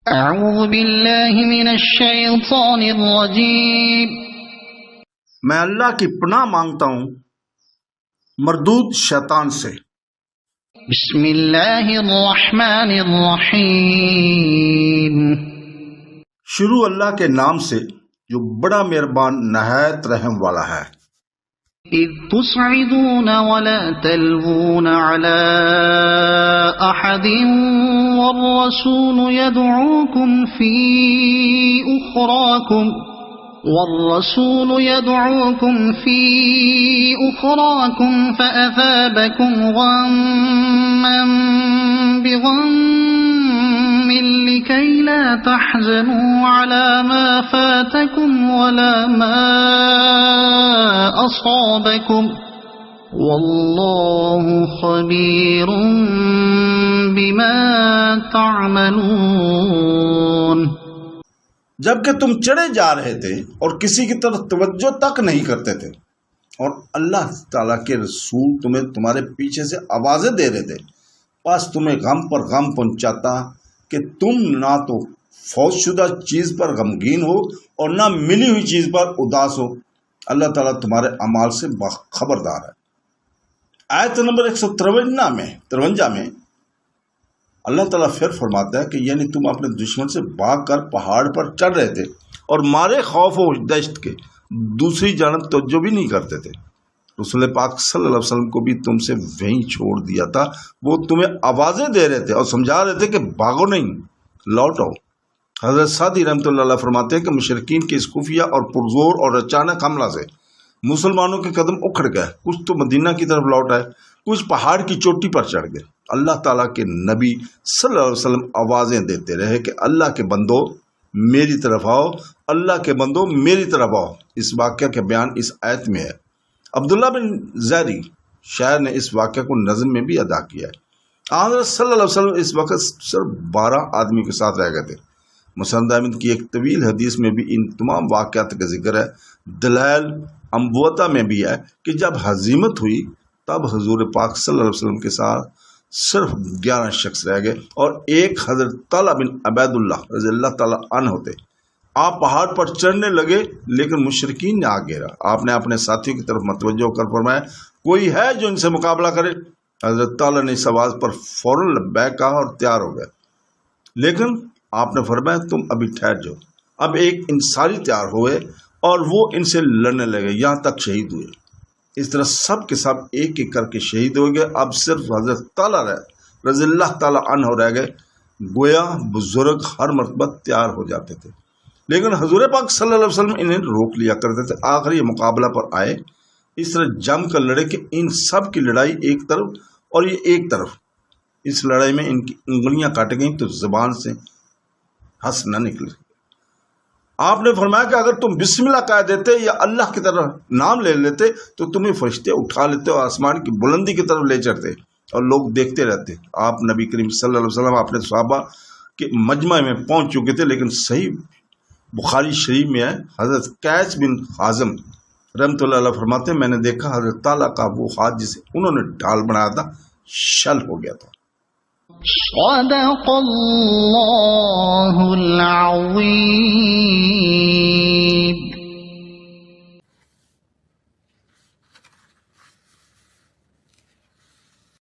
اعوذ باللہ من الشیطان الرجیم میں اللہ کی پناہ مانگتا ہوں مردود شیطان سے۔ بسم اللہ الرحمن الرحیم شروع اللہ کے نام سے جو بڑا مہربان نہایت رحم والا ہے۔ اذ تصعدون ولا تلوون على احد والرسول يدعوكم في أخراكم فأثابكم غما بغم لكي لا تحزنوا على ما فاتكم ولا ما أصابكم والله خبير بما تعملون۔ جبکہ تم چڑھے جا رہے تھے اور کسی کی طرف توجہ تک نہیں کرتے تھے اور اللہ تعالیٰ کے رسول تمہیں تمہارے پیچھے سے آوازیں دے رہے تھے، پس تمہیں غم پر غم پہنچاتا کہ تم نہ تو فوت شدہ چیز پر غمگین ہو اور نہ ملی ہوئی چیز پر اداس ہو۔ اللہ تعالیٰ تمہارے اعمال سے خبردار ہے۔ آیت نمبر 153 میں اللہ تعالیٰ پھر فرماتا ہے کہ یعنی تم اپنے دشمن سے بھاگ کر پہاڑ پر چڑھ رہے تھے اور مارے خوف و دہشت کے دوسری جانب توجہ بھی نہیں کرتے تھے۔ رسول پاک صلی اللہ علیہ وسلم کو بھی تم سے وہیں چھوڑ دیا تھا، وہ تمہیں آوازیں دے رہے تھے اور سمجھا رہے تھے کہ بھاگو نہیں، لوٹ آؤ۔ حضرت سعدی رحمۃ اللہ علیہ فرماتے ہیں کہ مشرکین کے اس خفیہ اور پرزور اور اچانک حملہ سے مسلمانوں کے قدم اکھڑ گئے، کچھ تو مدینہ کی طرف لوٹ آئے، کچھ پہاڑ کی چوٹی پر چڑھ گئے۔ اللہ تعالیٰ کے نبی صلی اللہ علیہ وسلم آوازیں دیتے رہے کہ اللہ کے بندو میری طرف آؤ، اللہ کے بندو میری طرف آؤ۔ اس واقعہ کا بیان اس آیت میں ہے۔ عبداللہ بن زیری شاعر نے اس واقعہ کو نظم میں بھی ادا کیا ہے۔ حضرت صلی اللہ علیہ وسلم اس وقت صرف 12 آدمی کے ساتھ رہ گئے تھے۔ مسند احمد کی ایک طویل حدیث میں بھی ان تمام واقعات کا ذکر ہے۔ دلائل امبوتا میں بھی ہے کہ جب ہزیمت ہوئی تب حضور پاک صلی اللہ علیہ وسلم کے ساتھ صرف 11 شخص رہ گئے اور ایک حضرت طلحہ بن عبید اللہ رضی اللہ تعالیٰ عنہ ہوتے۔ آپ پہاڑ پر چڑھنے لگے لیکن مشرکین نے آ گھیرا۔ آپ نے اپنے ساتھیوں کی طرف متوجہ ہو کر فرمایا کوئی ہے جو ان سے مقابلہ کرے؟ حضرت طلحہ نے اس آواز پر فوراً لبیک کہا اور تیار ہو گئے، لیکن آپ نے فرمایا تم ابھی ٹھہر جاؤ۔ اب ایک انصاری تیار ہوئے اور وہ ان سے لڑنے لگے یہاں تک شہید ہوئے۔ اس طرح سب کے سب ایک ایک کر کے شہید ہو گئے۔ اب صرف حضرت طلحہ رضی اللہ تعالیٰ عنہ رہ گئے۔ گویا بزرگ ہر مرتبہ تیار ہو جاتے تھے لیکن حضور پاک صلی اللہ علیہ وسلم انہیں روک لیا کرتے تھے۔ آخر یہ مقابلہ پر آئے، اس طرح جم کر لڑے کہ ان سب کی لڑائی ایک طرف اور یہ ایک طرف۔ اس لڑائی میں ان کی انگلیاں کاٹ گئیں تو زبان سے ہنس نہ نکلے۔ آپ نے فرمایا کہ اگر تم بسم اللہ کہہ دیتے یا اللہ کی طرف نام لے لیتے تو تمہیں فرشتے اٹھا لیتے اور آسمان کی بلندی کی طرف لے چڑھتے اور لوگ دیکھتے رہتے۔ آپ نبی کریم صلی اللہ علیہ وسلم اپنے صحابہ کے مجمع میں پہنچ چکے تھے، لیکن صحیح بخاری شریف میں ہے حضرت قیس بن حازم رحمۃ اللہ علیہ فرماتے ہیں میں نے دیکھا حضرت تعالیٰ کا وہ ہاتھ جسے انہوں نے ڈھال بنایا تھا شل ہو گیا تھا۔ صدق اللہ العظیم۔